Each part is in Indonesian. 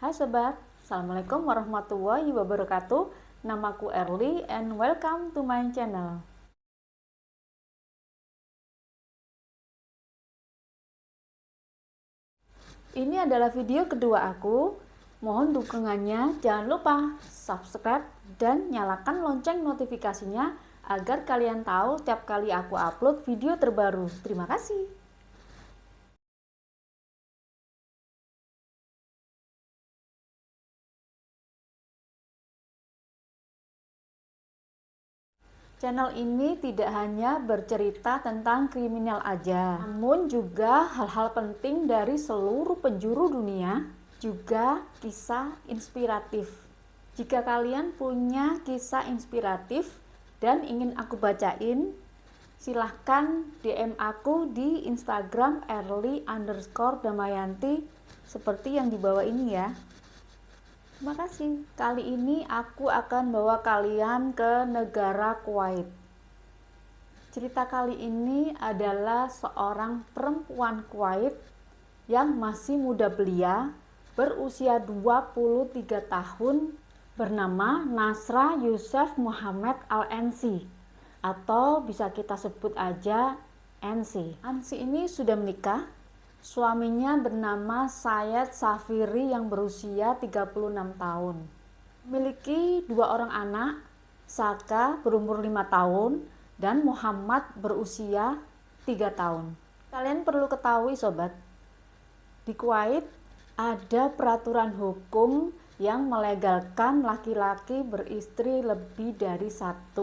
Hai sobat, Assalamualaikum warahmatullahi wabarakatuh. Namaku Erly and welcome to my channel. Ini adalah video kedua aku. Mohon dukungannya, jangan lupa subscribe dan nyalakan lonceng notifikasinya agar kalian tahu tiap kali aku upload video terbaru. Terima kasih. Channel ini tidak hanya bercerita tentang kriminal aja, namun juga hal-hal penting dari seluruh penjuru dunia, juga kisah inspiratif. Jika kalian punya kisah inspiratif dan ingin aku bacain, silahkan DM aku di Instagram Erly_Damayanti seperti yang di bawah ini ya. Terima kasih. Kali ini aku akan bawa kalian ke negara Kuwait. Cerita kali ini adalah seorang perempuan Kuwait yang masih muda belia, berusia 23 tahun, bernama Nasra Yusuf Muhammad Al-Ansi, atau bisa kita sebut aja Ansi. Ansi ini sudah menikah. Suaminya bernama Syed Safiri yang berusia 36 tahun. Memiliki 2 orang anak, Saka berumur 5 tahun dan Muhammad berusia 3 tahun. Kalian perlu ketahui sobat, di Kuwait ada peraturan hukum yang melegalkan laki-laki beristri lebih dari 1.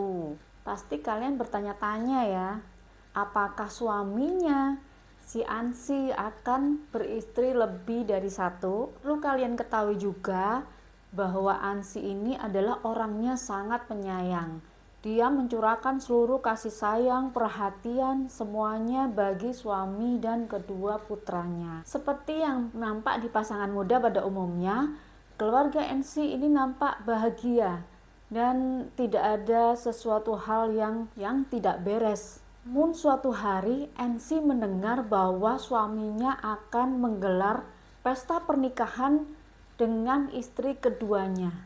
Pasti kalian bertanya-tanya ya, apakah suaminya si Ansi akan beristri lebih dari 1? Perlu kalian ketahui juga bahwa Ansi ini adalah orangnya sangat penyayang. Dia mencurahkan seluruh kasih sayang, perhatian, semuanya bagi suami dan kedua putranya. Seperti yang nampak di pasangan muda pada umumnya, keluarga Ansi ini nampak bahagia dan tidak ada sesuatu hal yang tidak beres. Namun suatu hari Ansi mendengar bahwa suaminya akan menggelar pesta pernikahan dengan istri keduanya.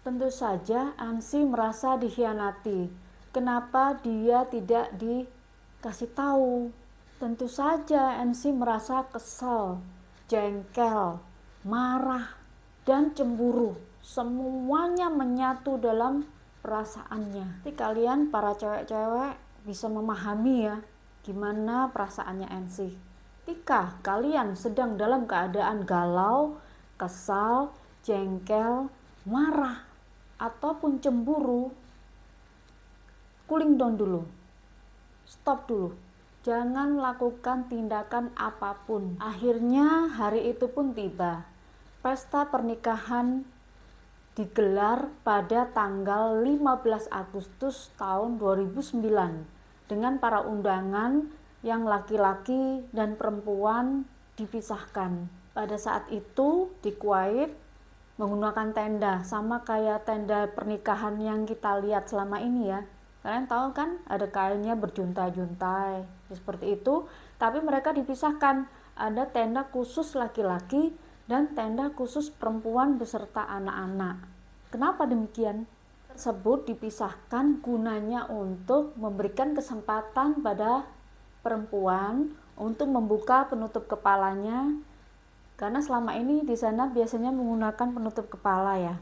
Tentu saja Ansi merasa dikhianati. Kenapa dia tidak dikasih tahu? Tentu saja Ansi merasa kesal, jengkel, marah, dan cemburu. Semuanya menyatu dalam perasaannya. Jadi kalian para cewek-cewek bisa memahami ya gimana perasaannya Ansi. Ketika kalian sedang dalam keadaan galau, kesal, jengkel, marah, ataupun cemburu, cooling down dulu, stop dulu, jangan lakukan tindakan apapun. Akhirnya hari itu pun tiba. Pesta pernikahan digelar pada tanggal 15 Agustus tahun 2009 dengan para undangan yang laki-laki dan perempuan dipisahkan. Pada saat itu di Kuwait menggunakan tenda, sama kayak tenda pernikahan yang kita lihat selama ini ya. Kalian tahu kan ada kainnya berjuntai-juntai seperti itu, tapi mereka dipisahkan. Ada tenda khusus laki-laki dan tenda khusus perempuan beserta anak-anak. Kenapa demikian? Tersebut dipisahkan gunanya untuk memberikan kesempatan pada perempuan untuk membuka penutup kepalanya, karena selama ini di sana biasanya menggunakan penutup kepala ya.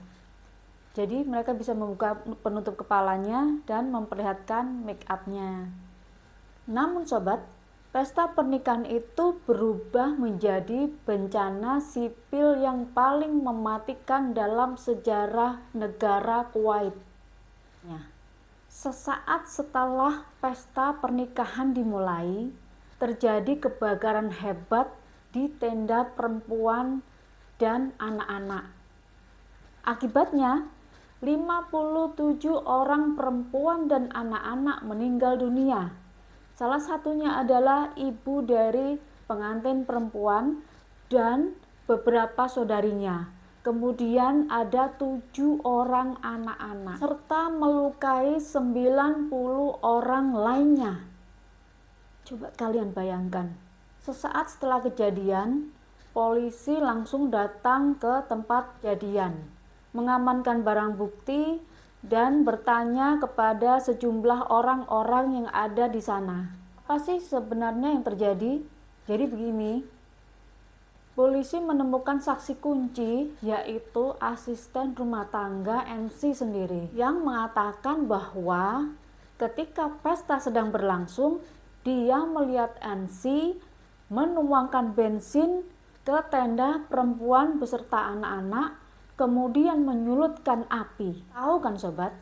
Jadi mereka bisa membuka penutup kepalanya dan memperlihatkan make upnya. Namun sobat, pesta pernikahan itu berubah menjadi bencana sipil yang paling mematikan dalam sejarah negara Kuwait. Sesaat setelah pesta pernikahan dimulai, terjadi kebakaran hebat di tenda perempuan dan anak-anak. Akibatnya, 57 orang perempuan dan anak-anak meninggal dunia. Salah satunya adalah ibu dari pengantin perempuan dan beberapa saudarinya. Kemudian ada 7 orang anak-anak serta melukai 90 orang lainnya. Coba kalian bayangkan, sesaat setelah kejadian, polisi langsung datang ke tempat kejadian, mengamankan barang bukti dan bertanya kepada sejumlah orang-orang yang ada di sana. Apa sih sebenarnya yang terjadi? Jadi begini, polisi menemukan saksi kunci, yaitu asisten rumah tangga NC sendiri, yang mengatakan bahwa ketika pesta sedang berlangsung, dia melihat NC menuangkan bensin ke tenda perempuan beserta anak-anak, kemudian menyulutkan api. Tahu kan sobat,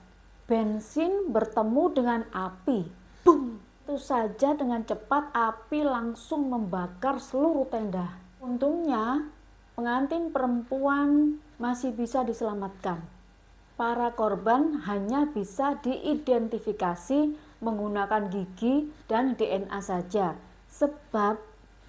bensin bertemu dengan api. Boom! Itu saja dengan cepat api langsung membakar seluruh tenda. Untungnya, pengantin perempuan masih bisa diselamatkan. Para korban hanya bisa diidentifikasi menggunakan gigi dan DNA saja, sebab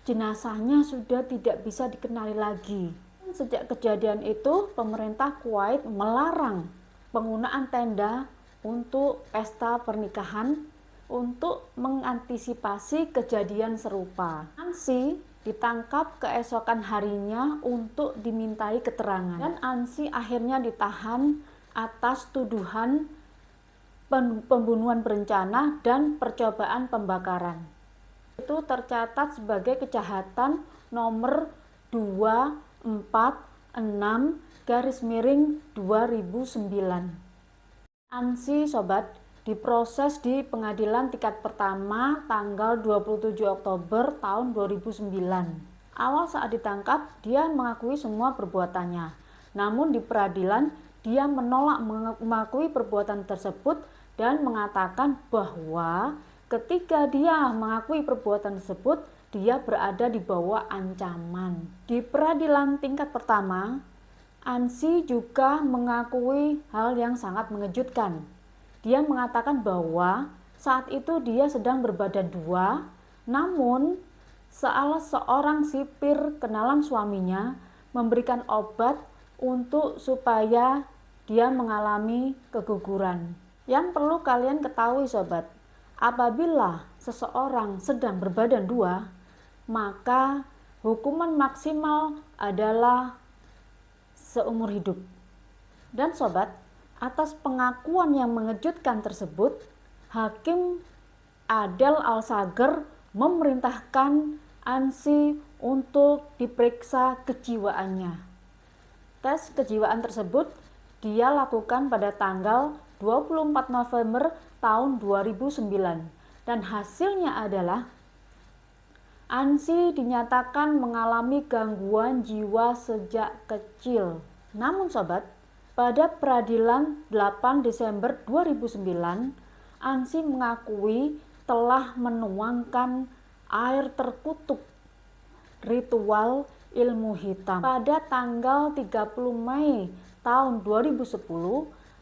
jenazahnya sudah tidak bisa dikenali lagi. Sejak kejadian itu, pemerintah Kuwait melarang penggunaan tenda untuk pesta pernikahan untuk mengantisipasi kejadian serupa. Ansi ditangkap keesokan harinya untuk dimintai keterangan, dan Ansi akhirnya ditahan atas tuduhan pembunuhan berencana dan percobaan pembakaran. Itu tercatat sebagai kejahatan nomor 246/2009. Ansi sobat diproses di pengadilan tingkat pertama tanggal 27 Oktober tahun 2009. Awal saat ditangkap, dia mengakui semua perbuatannya. Namun di peradilan, dia menolak mengakui perbuatan tersebut dan mengatakan bahwa ketika dia mengakui perbuatan tersebut, dia berada di bawah ancaman. Di peradilan tingkat pertama, Ansi juga mengakui hal yang sangat mengejutkan. Dia mengatakan bahwa saat itu dia sedang berbadan dua, namun salah seorang sipir kenalan suaminya memberikan obat supaya dia mengalami keguguran. Yang perlu kalian ketahui sobat, apabila seseorang sedang berbadan dua, maka hukuman maksimal adalah seumur hidup. Dan sobat, atas pengakuan yang mengejutkan tersebut, Hakim Adel Al-Sager memerintahkan Ansi untuk diperiksa kejiwaannya. Tes kejiwaan tersebut dia lakukan pada tanggal 24 November tahun 2009 dan hasilnya adalah Ansi dinyatakan mengalami gangguan jiwa sejak kecil. Namun sobat, pada peradilan 8 Desember 2009, Ansi mengakui telah menuangkan air terkutuk ritual ilmu hitam. Pada tanggal 30 Mei tahun 2010,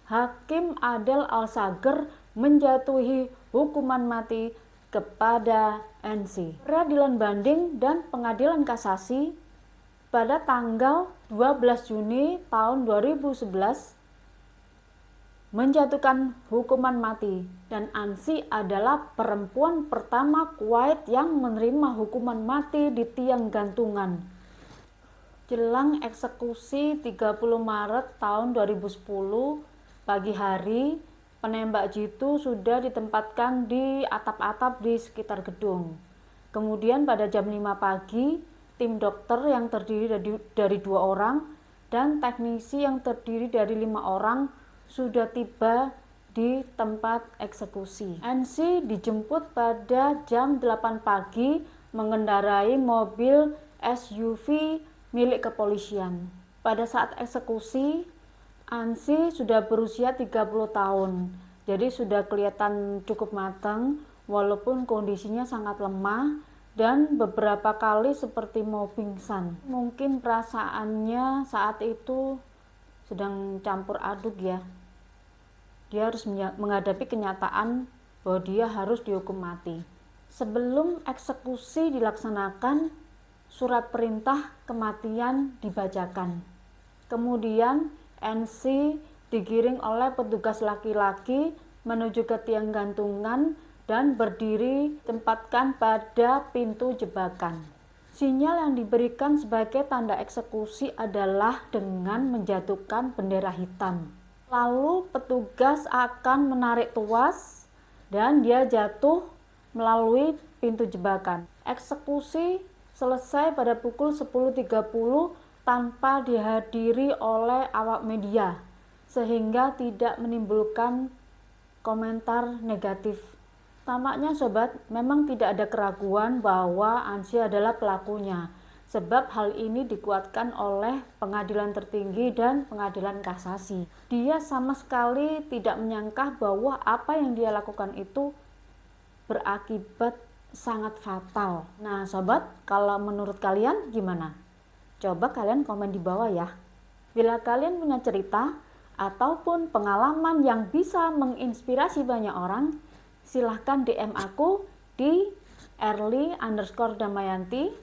Hakim Adel Al-Sager menjatuhi hukuman mati kepada NC. Peradilan banding dan pengadilan kasasi pada tanggal 12 Juni tahun 2011 menjatuhkan hukuman mati, dan Ansi adalah perempuan pertama Kuwait yang menerima hukuman mati di tiang gantungan. Jelang eksekusi 30 Maret tahun 2010 pagi hari, penembak jitu sudah ditempatkan di atap-atap di sekitar gedung. Kemudian pada jam 5 pagi, tim dokter yang terdiri dari 2 orang dan teknisi yang terdiri dari 5 orang sudah tiba di tempat eksekusi. NC dijemput pada jam 8 pagi mengendarai mobil SUV milik kepolisian. Pada saat eksekusi, Ansi sudah berusia 30 tahun, jadi sudah kelihatan cukup matang walaupun kondisinya sangat lemah dan beberapa kali seperti mau pingsan. Mungkin perasaannya saat itu sedang campur aduk ya. Dia harus menghadapi kenyataan bahwa dia harus dihukum mati. Sebelum eksekusi dilaksanakan, surat perintah kematian dibacakan. Kemudian NC digiring oleh petugas laki-laki menuju ke tiang gantungan dan berdiri tempatkan pada pintu jebakan. Sinyal yang diberikan sebagai tanda eksekusi adalah dengan menjatuhkan bendera hitam. Lalu petugas akan menarik tuas dan dia jatuh melalui pintu jebakan. Eksekusi selesai pada pukul 10.30 tanpa dihadiri oleh awak media, sehingga tidak menimbulkan komentar negatif. Tampaknya sobat, memang tidak ada keraguan bahwa Ansyi adalah pelakunya, sebab hal ini dikuatkan oleh pengadilan tertinggi dan pengadilan kasasi. Dia sama sekali tidak menyangka bahwa apa yang dia lakukan itu berakibat sangat fatal. Nah sobat, kalau menurut kalian gimana? Coba kalian komen di bawah ya. Bila kalian punya cerita ataupun pengalaman yang bisa menginspirasi banyak orang, silahkan DM aku di @erly_damayanti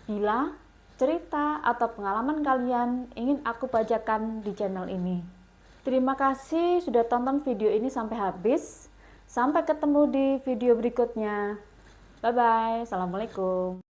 bila cerita atau pengalaman kalian ingin aku bacakan di channel ini. Terima kasih sudah tonton video ini sampai habis. Sampai ketemu di video berikutnya. Bye bye. Assalamualaikum.